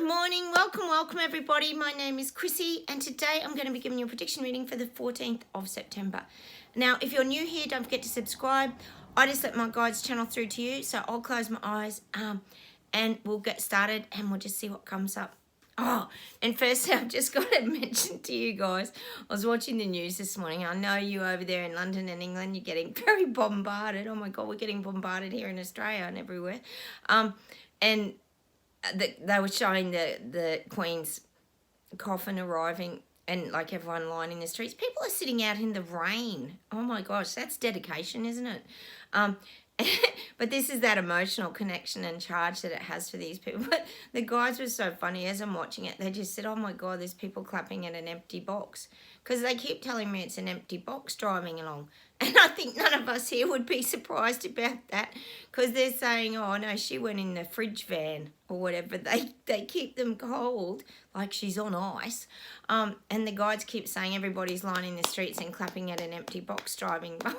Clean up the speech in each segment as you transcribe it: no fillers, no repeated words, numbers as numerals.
morning. Welcome everybody. My name is Chrissy and today I'm going to be giving you a prediction reading for the 14th of September. Now, if you're new here, don't forget to subscribe. I just let my guides channel through to you, so I'll close my eyes and we'll get started and we'll just see what comes up. Oh, and first I've just got to mention to you guys, I was watching the news this morning. I know you over there in London and England, you're getting very bombarded. Oh my God, we're getting bombarded here in Australia and everywhere. And they were showing the Queen's coffin arriving and like everyone lining the streets. People are sitting out in the rain. Oh my gosh, that's dedication, isn't it? But this is that emotional connection and charge that it has for these people. But the guys were so funny. As I'm watching it, they just said, oh my God, there's people clapping at an empty box. Because they keep telling me it's an empty box driving along. And I think none of us here would be surprised about that. Because they're saying, oh no, she went in the fridge van or whatever. They keep them cold, like she's on ice. And the guides keep saying everybody's lining the streets and clapping at an empty box driving by.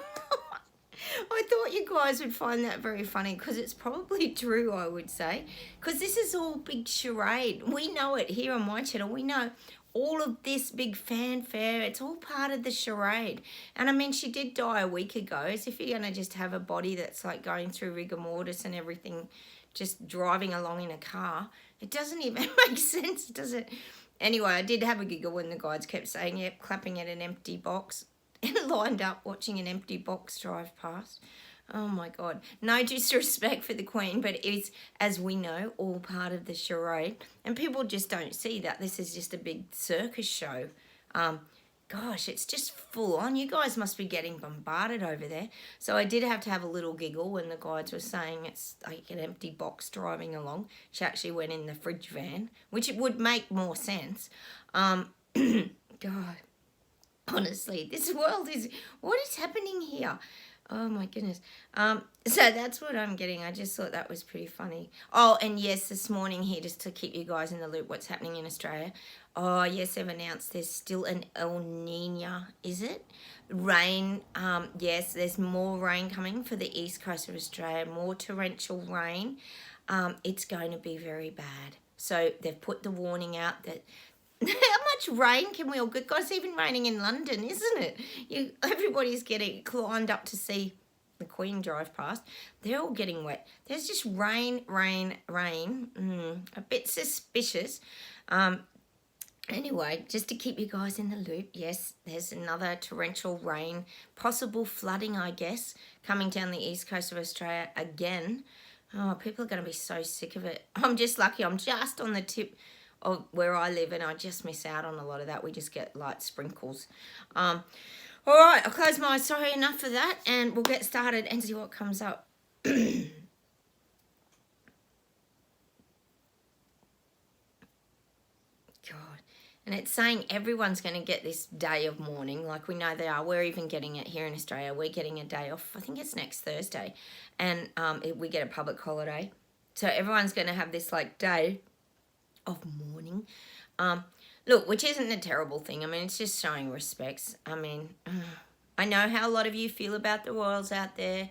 I thought you guys would find that very funny because it's probably true, I would say. Because this is all big charade. We know it here on my channel. We know all of this big fanfare. It's all part of the charade. And I mean, she did die a week ago. As if you're going to just have a body that's like going through rigor mortis and everything, just driving along in a car. It doesn't even make sense, does it? Anyway, I did have a giggle when the guides kept saying, yep, clapping at an empty box. And lined up watching an empty box drive past. Oh my God. No disrespect for the Queen, but it's, as we know, all part of the charade. And people just don't see that this is just a big circus show. Gosh, it's just full on. You guys must be getting bombarded over there. So I did have to have a little giggle when the guides were saying it's like an empty box driving along. She actually went in the fridge van, which it would make more sense. God. Honestly, this world is, what is happening here? Oh my goodness. So that's what I'm getting. I just thought that was pretty funny. Oh, and yes, this morning here, just to keep you guys in the loop, what's happening in Australia. Oh, yes, they've announced there's still an El Nino, is it? Rain, yes, there's more rain coming for the east coast of Australia, more torrential rain. It's going to be very bad. So they've put the warning out that how much rain can we all get? God, it's even raining in London, isn't it? Everybody's getting climbed up to see the Queen drive past. They're all getting wet. There's just rain. A bit suspicious. Anyway, just to keep you guys in the loop, yes, there's another torrential rain, possible flooding, I guess, coming down the east coast of Australia again. Oh, people are going to be so sick of it. I'm just lucky. I'm just on the tip of where I live and I just miss out on a lot of that. We just get light sprinkles. All right, I'll close my eyes. Sorry, enough for that, and we'll get started and see what comes up. God. And it's saying everyone's going to get this day of mourning, like we know they are. We're even getting it here in Australia. We're getting a day off. I think it's next Thursday, and we get a public holiday. So everyone's going to have this like day of mourning. Look, which isn't a terrible thing. I mean, it's just showing respects. I mean, I know how a lot of you feel about the royals out there.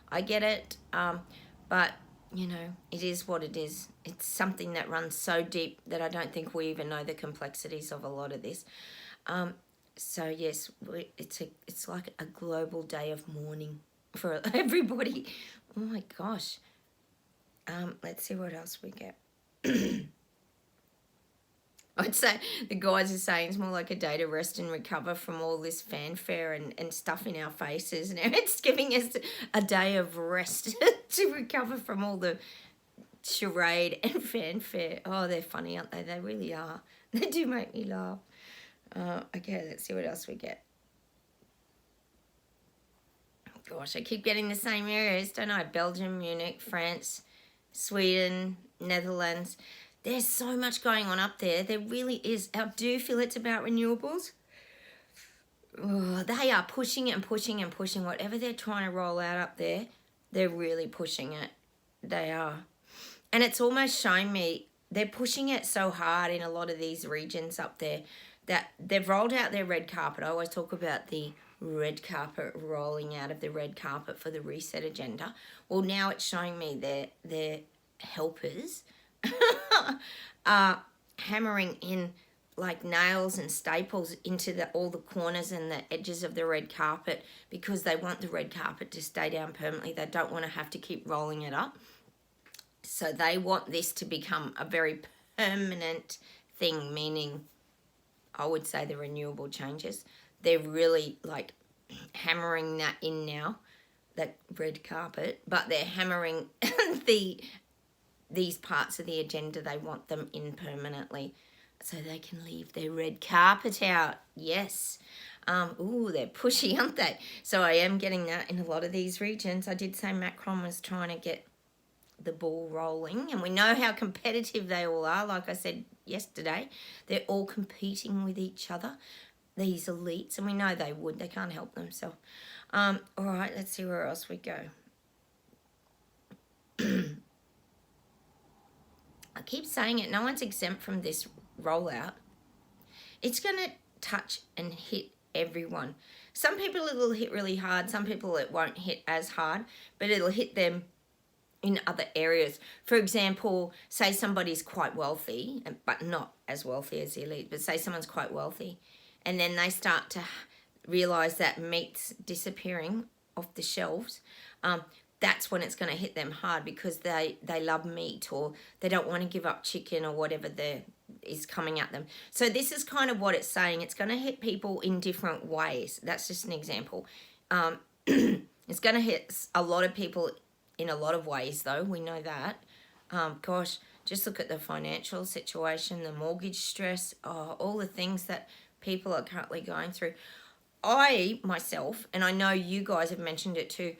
I get it. But, you know, it is what it is. It's something that runs so deep that I don't think we even know the complexities of a lot of this. So, yes, it's like a global day of mourning for everybody. Oh, my gosh. Let's see what else we get. I'd say the guys are saying it's more like a day to rest and recover from all this fanfare and stuff in our faces. Now it's giving us a day of rest to recover from all the charade and fanfare. Oh, they're funny, aren't they? They really are. They do make me laugh. Okay, let's see what else we get. Gosh, I keep getting the same areas, don't I? Belgium, Munich, France, Sweden, Netherlands. There's so much going on up there. There really is. I do feel it's about renewables. Oh, they are pushing it and pushing and pushing. Whatever they're trying to roll out up there, they're really pushing it. They are. And it's almost showing me they're pushing it so hard in a lot of these regions up there that they've rolled out their red carpet. I always talk about the red carpet, rolling out of the red carpet for the reset agenda. Well, now it's showing me their helpers hammering in like nails and staples into all the corners and the edges of the red carpet because they want the red carpet to stay down permanently. They don't want to have to keep rolling it up. So they want this to become a very permanent thing, meaning I would say the renewable changes. They're really like hammering that in now, that red carpet, but they're hammering these parts of the agenda. They want them in permanently so they can leave their red carpet out. Yes. Ooh, they're pushy, aren't they? So I am getting that in a lot of these regions. I did say Macron was trying to get the ball rolling, and we know how competitive they all are. Like I said yesterday, they're all competing with each other, these elites, and we know they would. They can't help themselves. All right, let's see where else we go. I keep saying it, no one's exempt from this rollout. It's going to touch and hit everyone. Some people it'll hit really hard, some people it won't hit as hard, but it'll hit them in other areas. For example, say somebody's quite wealthy, but not as wealthy as the elite, but say someone's quite wealthy, and then they start to realise that meat's disappearing off the shelves. That's when it's going to hit them hard because they love meat, or they don't want to give up chicken or whatever is coming at them. So this is kind of what it's saying. It's going to hit people in different ways. That's just an example. It's going to hit a lot of people in a lot of ways, though. We know that. Gosh, just look at the financial situation, the mortgage stress, all the things that people are currently going through. I, myself, and I know you guys have mentioned it too,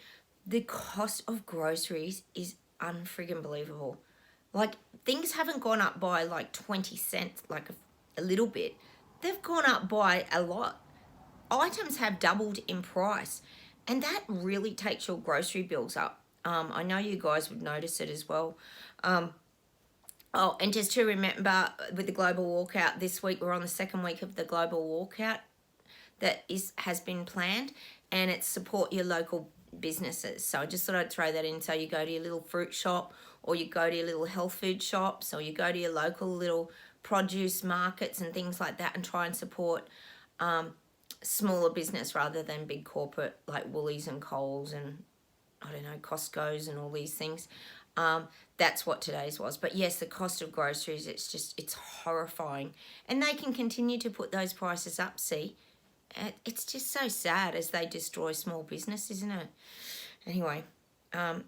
the cost of groceries is unfriggin' believable. Like, things haven't gone up by like 20 cents, like a little bit. They've gone up by a lot. Items have doubled in price, and that really takes your grocery bills up. I know you guys would notice it as well. And just to remember, with the global walkout this week, we're on the second week of the global walkout that has been planned, and it's support your local businesses. So I just thought I'd throw that in. So you go to your little fruit shop, or you go to your little health food shops, or you go to your local little produce markets and things like that, and try and support smaller business rather than big corporate like Woolies and Coles and I don't know, Costco's and all these things. That's what today's was. But yes, the cost of groceries, it's horrifying. And they can continue to put those prices up, see? It's just so sad as they destroy small business, isn't it? Anyway,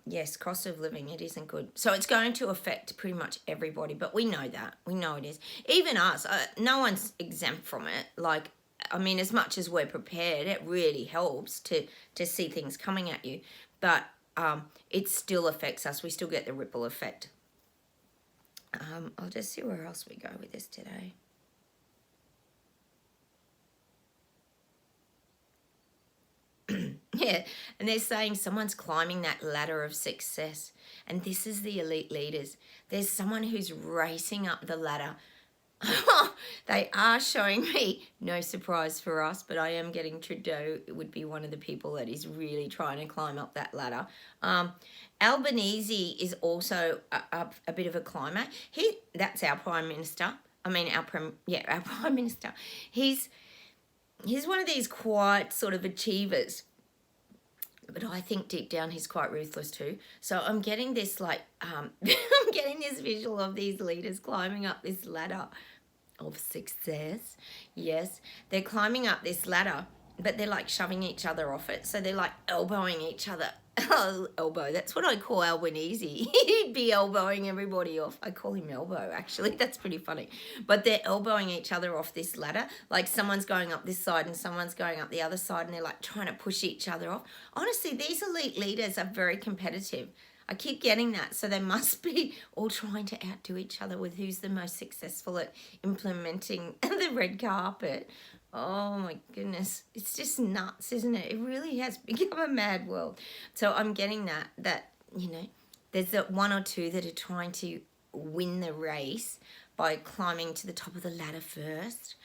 yes, cost of living, it isn't good. So it's going to affect pretty much everybody, but we know that. We know it is. Even us, no one's exempt from it. Like, I mean, as much as we're prepared, it really helps to see things coming at you. But it still affects us. We still get the ripple effect. I'll just see where else we go with this today. Yeah, and they're saying someone's climbing that ladder of success. And this is the elite leaders. There's someone who's racing up the ladder. They are showing me, no surprise for us, but I am getting Trudeau. It would be one of the people that is really trying to climb up that ladder. Albanese is also a bit of a climber. That's our Prime Minister. I mean, our Prime Minister. He's one of these quiet sort of achievers, but I think deep down he's quite ruthless too. So I'm getting this I'm getting this visual of these leaders climbing up this ladder of success. Yes, they're climbing up this ladder, but they're like shoving each other off it. So they're like elbowing each other. Elbow, that's what I call Albanese. He'd be elbowing everybody off. I call him Elbow, actually. That's pretty funny. But they're elbowing each other off this ladder. Like someone's going up this side and someone's going up the other side, and they're like trying to push each other off. Honestly, these elite leaders are very competitive. I keep getting that. So they must be all trying to outdo each other with who's the most successful at implementing the red carpet. Oh my goodness. It's just nuts, isn't it? It really has become a mad world. So I'm getting that, you know, there's that one or two that are trying to win the race by climbing to the top of the ladder first.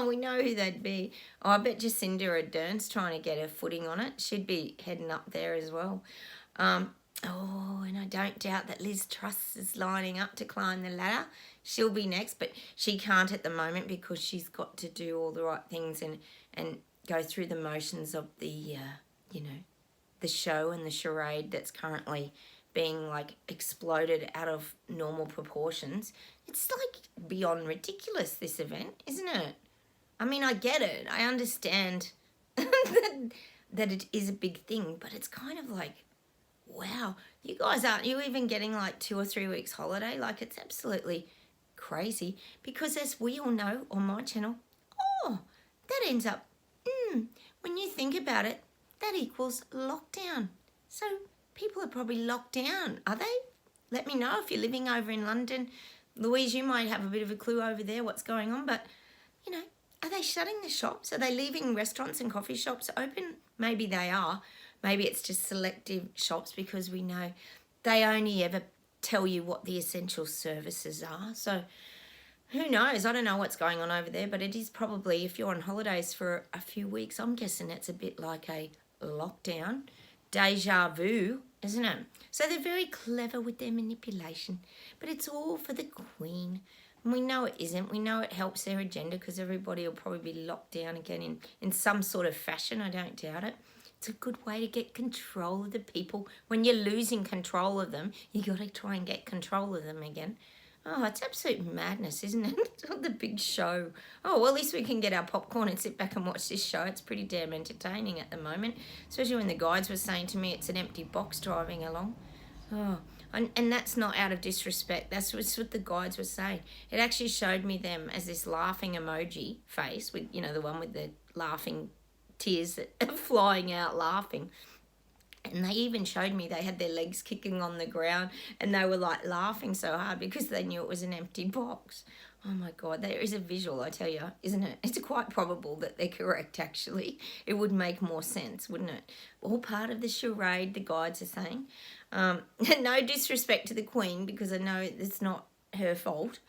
We know who they'd be. Oh, I bet Jacinda Ardern's trying to get her footing on it. She'd be heading up there as well. Oh, and I don't doubt that Liz Truss is lining up to climb the ladder. She'll be next, but she can't at the moment because she's got to do all the right things and go through the motions of the, the show and the charade that's currently being like exploded out of normal proportions. It's like beyond ridiculous, this event, isn't it? I mean, I get it. I understand that it is a big thing, but it's kind of like, wow, you guys aren't you even getting like 2 or 3 weeks holiday? Like, it's absolutely crazy because as we all know on my channel, that ends up, when you think about it, that equals lockdown. So people are probably locked down, are they? Let me know if you're living over in London. Louise, you might have a bit of a clue over there what's going on, but, are they shutting the shops? Are they leaving restaurants and coffee shops open? Maybe they are. Maybe it's just selective shops because we know they only ever tell you what the essential services are. So who knows? I don't know what's going on over there, but it is probably, if you're on holidays for a few weeks, I'm guessing it's a bit like a lockdown. Deja vu, isn't it? So they're very clever with their manipulation, but it's all for the Queen. And we know it isn't. We know it helps their agenda because everybody will probably be locked down again in some sort of fashion. I don't doubt it. It's a good way to get control of the people. When you're losing control of them, you got to try and get control of them again. Oh, it's absolute madness, isn't it? It's the big show. Oh, well, at least we can get our popcorn and sit back and watch this show. It's pretty damn entertaining at the moment, especially when the guides were saying to me it's an empty box driving along. Oh, and that's not out of disrespect. That's what the guides were saying. It actually showed me them as this laughing emoji face with, the one with the laughing tears that are flying out laughing. And they even showed me they had their legs kicking on the ground and they were like laughing so hard because they knew it was an empty box. Oh my God, there is a visual, I tell you, isn't it? It's quite probable that they're correct, actually. It would make more sense, wouldn't it? All part of the charade, the guides are saying. No disrespect to the Queen because I know it's not her fault.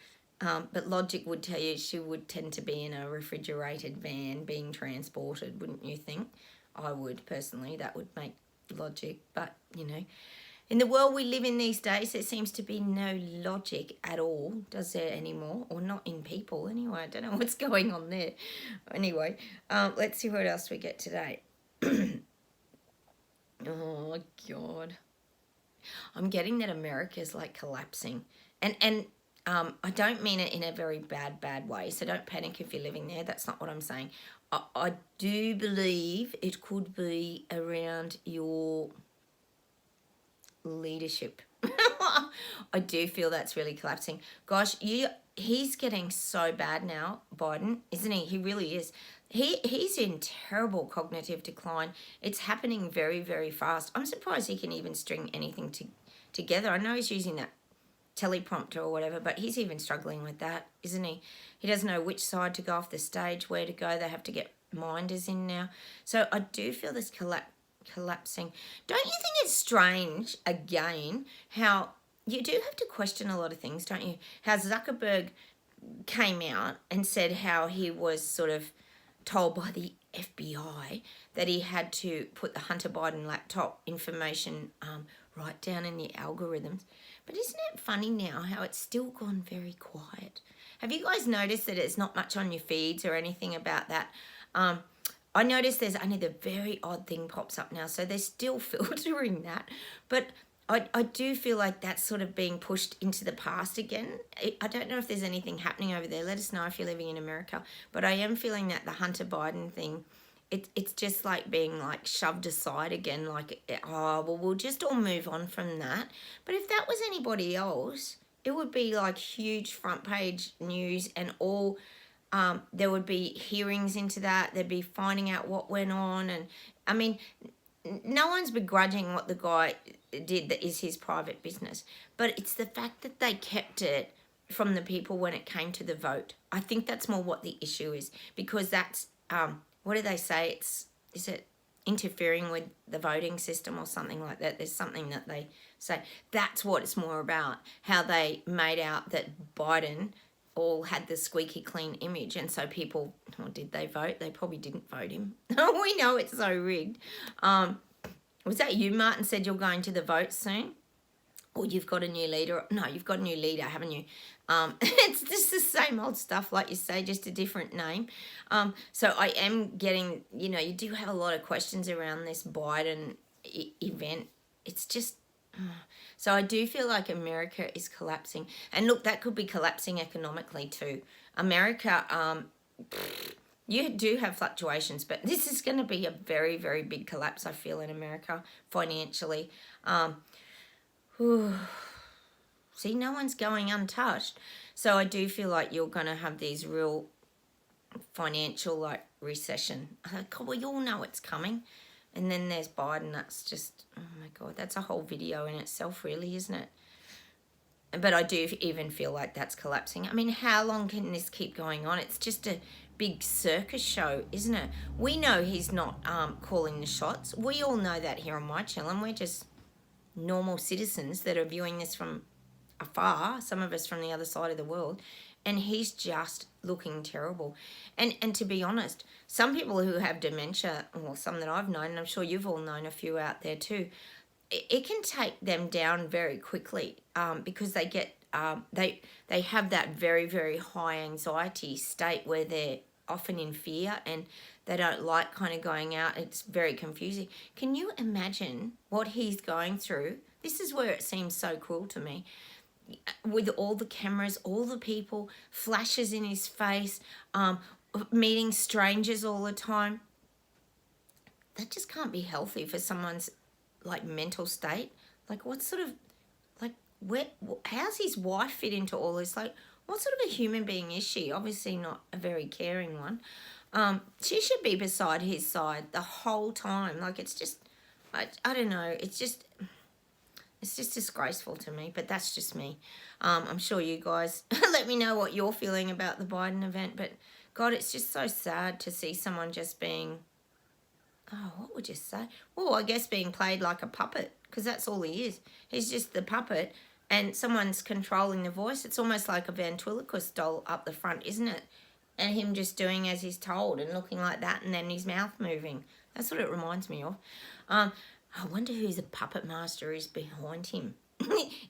But logic would tell you she would tend to be in a refrigerated van being transported, wouldn't you think? I would, personally. That would make logic. But, in the world we live in these days, there seems to be no logic at all, does there anymore? Or not in people, anyway. I don't know what's going on there. Anyway, let's see what else we get today. Oh, God. I'm getting that America's, like, collapsing. And I don't mean it in a very bad way, so don't panic if you're living there. That's not what I'm saying. I do believe it could be around your leadership. I do feel that's really collapsing. Gosh, he's getting so bad now, Biden, isn't he? He really is. He's in terrible cognitive decline. It's happening very, very fast. I'm surprised he can even string anything together. I know he's using that teleprompter or whatever, but he's even struggling with that, isn't he? He doesn't know which side to go off the stage, where to go. They have to get minders in now. So I do feel this collapsing. Don't you think it's strange, again, how you do have to question a lot of things, don't you? How Zuckerberg came out and said how he was sort of told by the FBI that he had to put the Hunter Biden laptop information right down in the algorithms. But isn't it funny now how it's still gone very quiet? Have you guys noticed that it's not much on your feeds or anything about that? I noticed there's only the very odd thing pops up now, so they're still filtering that. But I do feel like that's sort of being pushed into the past again. I don't know if there's anything happening over there. Let us know if you're living in America. But I am feeling that the Hunter Biden thing, it's just like being like shoved aside again, like, oh, well, we'll just all move on from that. But if that was anybody else, it would be like huge front page news and all, there would be hearings into that. There'd be finding out what went on. And I mean, no one's begrudging what the guy did that is his private business. But it's the fact that they kept it from the people when it came to the vote. I think that's more what the issue is, because that's, what do they say? Is it interfering with the voting system or something like that? There's something that they say. That's what it's more about, how they made out that Biden all had the squeaky clean image. And so people, did they vote? They probably didn't vote him. We know it's so rigged. Was that you, Martin, said you're going to the vote soon? Or you've got a new leader? No, you've got a new leader, haven't you? It's just the same old stuff, like you say, just a different name. So I am getting, you do have a lot of questions around this Biden event. It's just, so I do feel like America is collapsing. And look, that could be collapsing economically too. America, you do have fluctuations, but this is going to be a very, very big collapse, I feel, in America financially. See, no one's going untouched. So I do feel like you're going to have these real financial, like, recession. We all know it's coming. And then there's Biden. That's just, oh my God, that's a whole video in itself, really, isn't it? But I do even feel like that's collapsing. I mean, how long can this keep going on? It's just a big circus show, isn't it? We know he's not calling the shots. We all know that here on my channel, and we're just normal citizens that are viewing this from afar, some of us from the other side of the world, and he's just looking terrible. And to be honest, some people who have dementia, well, some that I've known, and I'm sure you've all known a few out there too, it can take them down very quickly because they get they have that very, very high anxiety state where they're often in fear and they don't like kind of going out. It's very confusing. Can you imagine what he's going through? This is where it seems so cruel to me. With all the cameras, all the people, flashes in his face, meeting strangers all the time. That just can't be healthy for someone's like mental state. Like, what sort of, like, how's his wife fit into all this? Like, what sort of a human being is she? Obviously not a very caring one. She should be beside his side the whole time. Like, it's just, I don't know. It's just disgraceful to me, but that's just me. I'm sure you guys let me know what you're feeling about the Biden event, but God, it's just so sad to see someone just being, what would you say? Well, I guess being played like a puppet, because that's all he is. He's just the puppet, and someone's controlling the voice. It's almost like a ventriloquist doll up the front, isn't it? And him just doing as he's told and looking like that, and then his mouth moving. That's what it reminds me of. I wonder who the puppet master is behind him.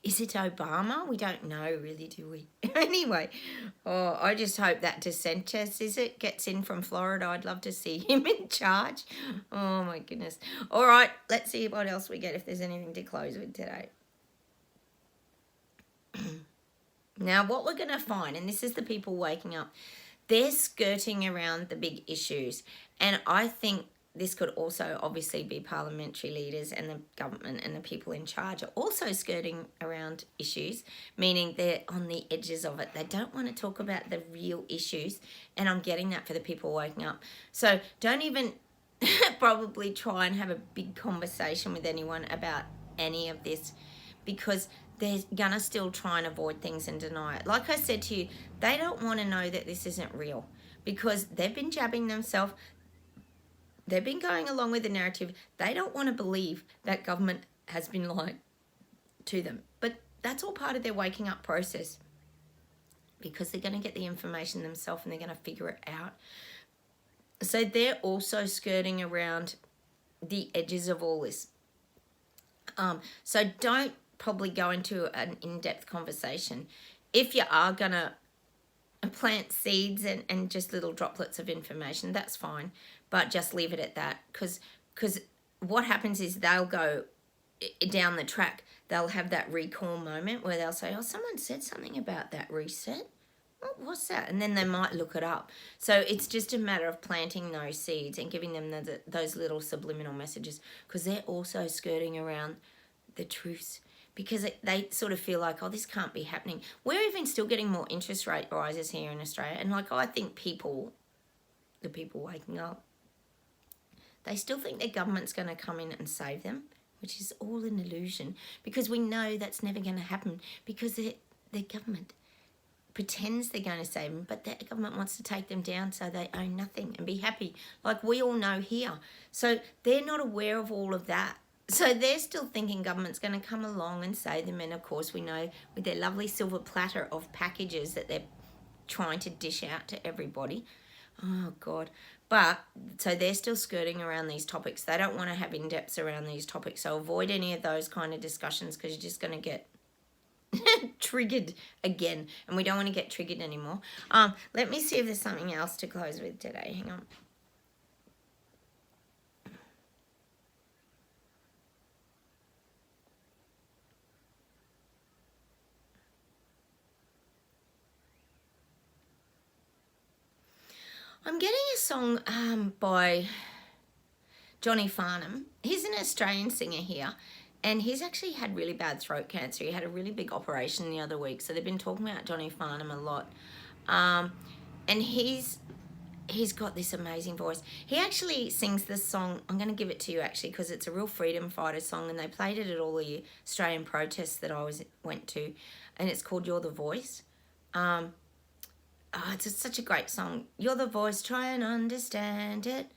Is it Obama? We don't know, really, do we? Anyway, I just hope that DeSantis, gets in from Florida. I'd love to see him in charge. Oh, my goodness. All right, let's see what else we get, if there's anything to close with today. Now, what we're going to find, and this is the people waking up, they're skirting around the big issues. And I think this could also obviously be parliamentary leaders and the government and the people in charge are also skirting around issues, meaning they're on the edges of it. They don't want to talk about the real issues, and I'm getting that for the people waking up. So don't even probably try and have a big conversation with anyone about any of this, because they're going to still try and avoid things and deny it. Like I said to you, they don't want to know that this isn't real, because they've been jabbing themselves. They've been going along with the narrative. They don't want to believe that government has been lying to them. But that's all part of their waking up process, because they're going to get the information themselves and they're going to figure it out. So they're also skirting around the edges of all this. So don't probably go into an in-depth conversation. If you are going to plant seeds and just little droplets of information, that's fine. But just leave it at that, because what happens is they'll go down the track. They'll have that recall moment where they'll say, oh, someone said something about that reset. What's that? And then they might look it up. So it's just a matter of planting those seeds and giving them those little subliminal messages, because they're also skirting around the truths, because they sort of feel like, oh, this can't be happening. We're even still getting more interest rate rises here in Australia. And like, I think the people waking up, they still think their government's going to come in and save them, which is all an illusion, because we know that's never going to happen, because their government pretends they're going to save them, but their government wants to take them down so they own nothing and be happy, like we all know here. So they're not aware of all of that. So they're still thinking government's going to come along and save them. And of course, we know with their lovely silver platter of packages that they're trying to dish out to everybody, Oh, God. But, so they're still skirting around these topics. They don't want to have in-depths around these topics. So avoid any of those kind of discussions because you're just going to get triggered again. And we don't want to get triggered anymore. Let me see if there's something else to close with today. Hang on. I'm getting a song by Johnny Farnham. He's an Australian singer here, and he's actually had really bad throat cancer. He had a really big operation the other week, so they've been talking about Johnny Farnham a lot. And he's got this amazing voice. He actually sings this song. I'm going to give it to you actually because it's a real freedom fighter song, and they played it at all the Australian protests that I went to, and it's called "You're the Voice." It's such a great song. You're the voice, try and understand it.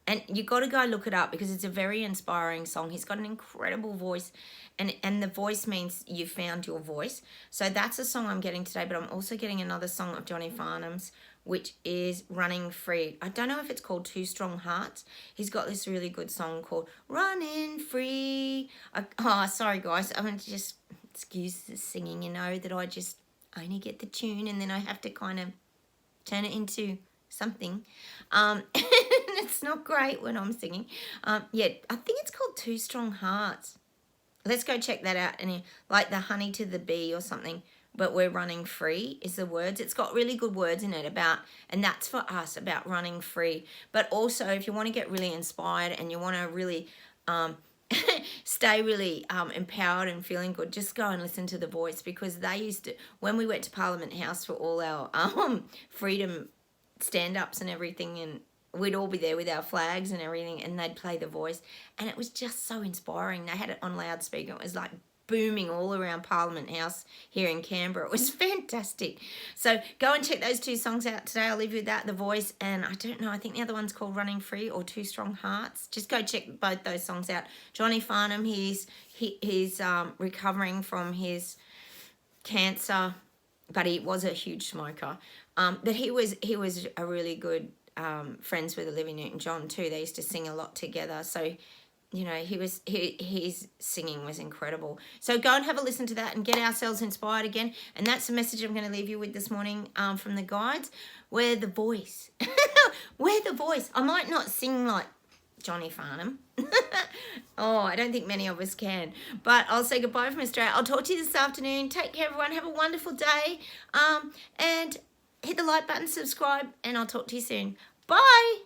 And you got to go look it up because it's a very inspiring song. He's got an incredible voice, and the voice means you found your voice. So that's a song I'm getting today, but I'm also getting another song of Johnny Farnham's, which is Running Free. I don't know if it's called Two Strong Hearts. He's got this really good song called Running Free. Sorry, guys. I'm going to just excuse the singing, that I just only get the tune and then I have to kind of turn it into something. And it's not great when I'm singing. I think it's called Two Strong Hearts. Let's go check that out. And like the honey to the bee or something, but we're running free is the words. It's got really good words in it and that's for us, about running free. But also if you want to get really inspired and you want to really stay really empowered and feeling good, just go and listen to The Voice, because they used to, when we went to Parliament House for all our freedom stand-ups and everything, and we'd all be there with our flags and everything, and they'd play The Voice, and it was just so inspiring. They had it on loudspeaker. It was like booming all around Parliament House here in Canberra. It was fantastic. So go and check those two songs out today. I'll leave you with that, The Voice, and I don't know, I think the other one's called Running Free or Two Strong Hearts. Just go check both those songs out. Johnny Farnham, he's recovering from his cancer, but he was a huge smoker. But he was a really good friends with Olivia Newton-John too. They used to sing a lot together. So his singing was incredible. So go and have a listen to that and get ourselves inspired again. And that's the message I'm going to leave you with this morning from the guides. We're the voice. We're the voice. I might not sing like Johnny Farnham. I don't think many of us can. But I'll say goodbye from Australia. I'll talk to you this afternoon. Take care, everyone. Have a wonderful day. And hit the like button, subscribe, and I'll talk to you soon. Bye.